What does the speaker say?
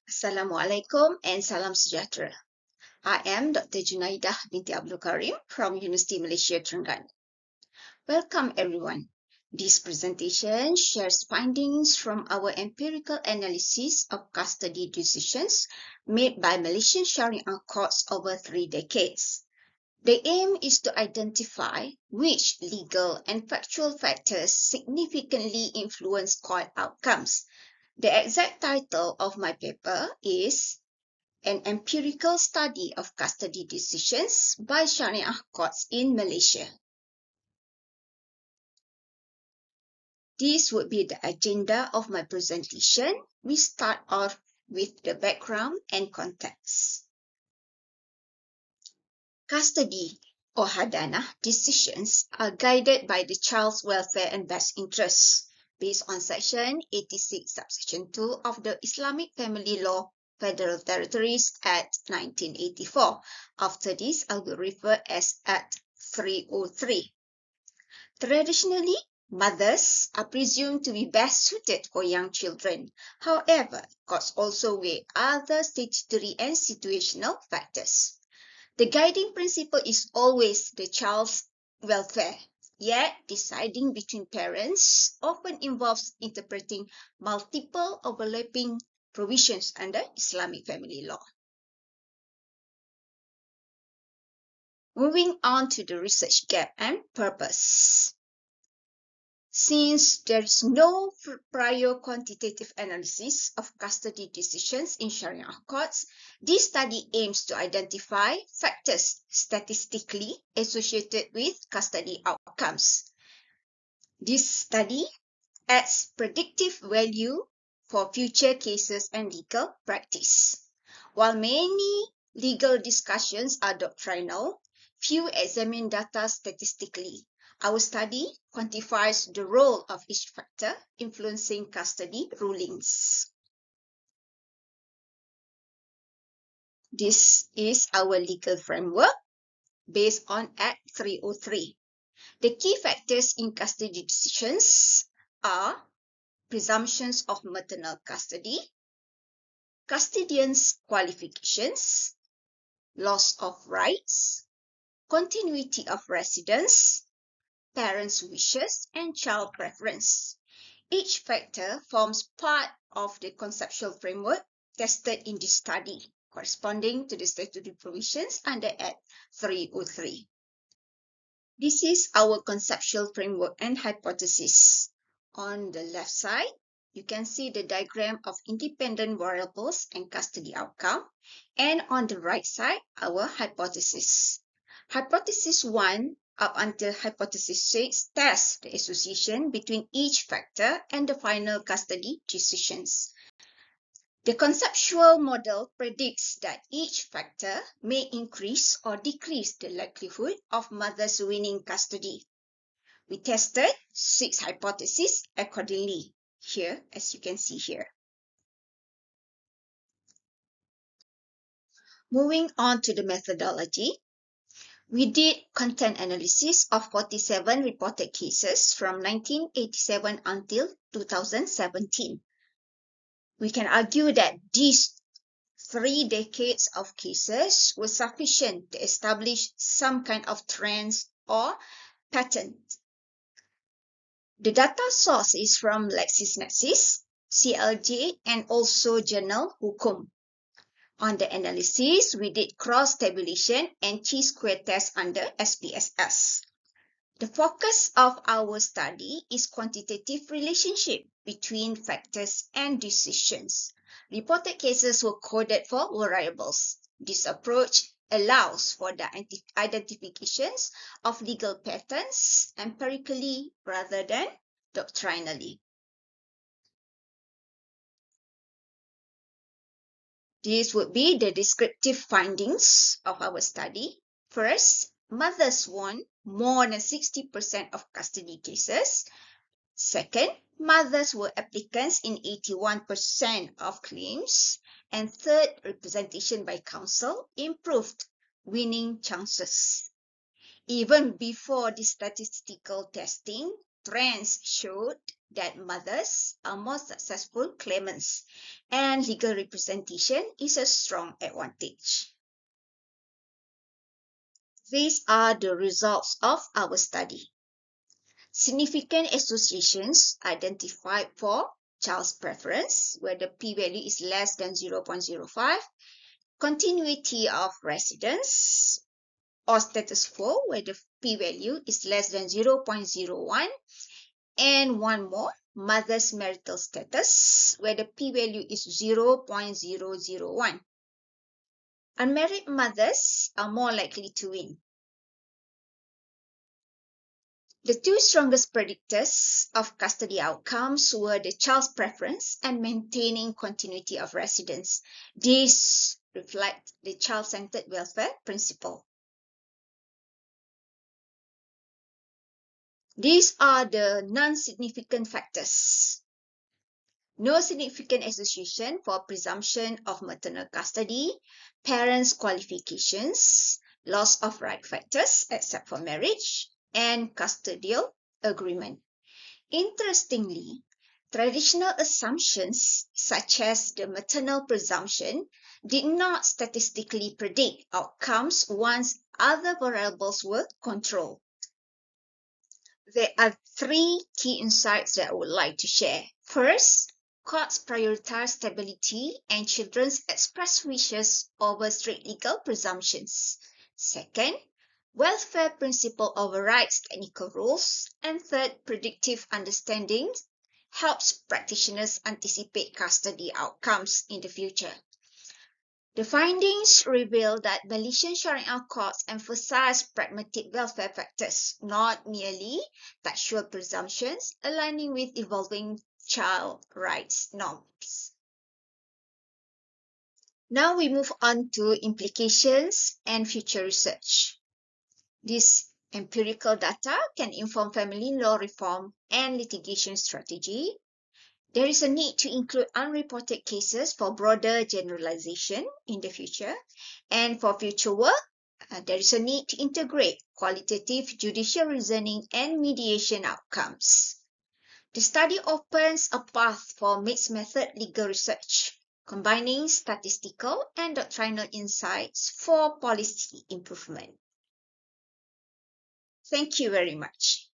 Assalamualaikum and salam sejahtera. I am Dr. Junaidah binti Abdul Karim from University Malaysia Terengganu. Welcome everyone. This presentation shares findings from our empirical analysis of custody decisions made by Malaysian Sharia courts over 3 decades. The aim is to identify which legal and factual factors significantly influence court outcomes. The exact title of my paper is An Empirical Study of Custody Decisions by Sharia Courts in Malaysia. This would be the agenda of my presentation. We start off with the background and context. Custody or hadanah decisions are guided by the child's welfare and best interests based on Section 86, Subsection 2 of the Islamic Family Law Federal Territories Act 1984. After this, I will refer as Act 303. Traditionally, mothers are presumed to be best suited for young children. However, courts also weigh other statutory and situational factors. The guiding principle is always the child's welfare, yet deciding between parents often involves interpreting multiple overlapping provisions under Islamic family law. Moving on to the research gap and purpose. Since there is no prior quantitative analysis of custody decisions in Sharia courts, this study aims to identify factors statistically associated with custody outcomes. This study adds predictive value for future cases and legal practice. While many legal discussions are doctrinal, few examine data statistically. Our study quantifies the role of each factor influencing custody rulings. This is our legal framework based on Act 303. The key factors in custody decisions are presumptions of maternal custody, custodian's qualifications, loss of rights, continuity of residence, parents' wishes, and child preference. Each factor forms part of the conceptual framework tested in this study, corresponding to the statutory provisions under Act 303. This is our conceptual framework and hypothesis. On the left side, you can see the diagram of independent variables and custody outcome, and on the right side, our hypothesis. Hypothesis 1 up until hypothesis 6 tests the association between each factor and the final custody decisions. The conceptual model predicts that each factor may increase or decrease the likelihood of mothers winning custody. We tested 6 hypotheses accordingly, here as you can see here. Moving on to the methodology, we did content analysis of 47 reported cases from 1987 until 2017. We can argue that these 3 decades of cases were sufficient to establish some kind of trends or pattern. The data source is from LexisNexis, CLJ, and also Journal Hukum. On the analysis, we did cross-tabulation and chi-square test under SPSS. The focus of our study is quantitative relationship between factors and decisions. Reported cases were coded for variables. This approach allows for the identifications of legal patterns empirically rather than doctrinally. These would be the descriptive findings of our study. First, mothers won more than 60% of custody cases. Second, mothers were applicants in 81% of claims. And third, representation by counsel improved winning chances. Even before the statistical testing, Trends showed that mothers are more successful claimants, and legal representation is a strong advantage. These are the results of our study. Significant associations identified for child's preference, where the p-value is less than 0.05, continuity of residence, or status quo, where the p-value is less than 0.01, and one more, mother's marital status, where the p-value is 0.001. Unmarried mothers are more likely to win. The two strongest predictors of custody outcomes were the child's preference and maintaining continuity of residence. These reflect the child-centered welfare principle. These are the non-significant factors. No significant association for presumption of maternal custody, parents' qualifications, loss of right factors except for marriage, and custodial agreement. Interestingly, traditional assumptions such as the maternal presumption did not statistically predict outcomes once other variables were controlled. There are three key insights that I would like to share. First, courts prioritize stability and children's express wishes over strict legal presumptions. Second, welfare principle overrides technical rules. And third, predictive understanding helps practitioners anticipate custody outcomes in the future. The findings reveal that Malaysian Sharia courts emphasize pragmatic welfare factors, not merely textual presumptions, aligning with evolving child rights norms. Now we move on to implications and future research. This empirical data can inform family law reform and litigation strategy. There is a need to include unreported cases for broader generalization in the future. And for future work, there is a need to integrate qualitative judicial reasoning and mediation outcomes. The study opens a path for mixed method legal research, combining statistical and doctrinal insights for policy improvement. Thank you very much.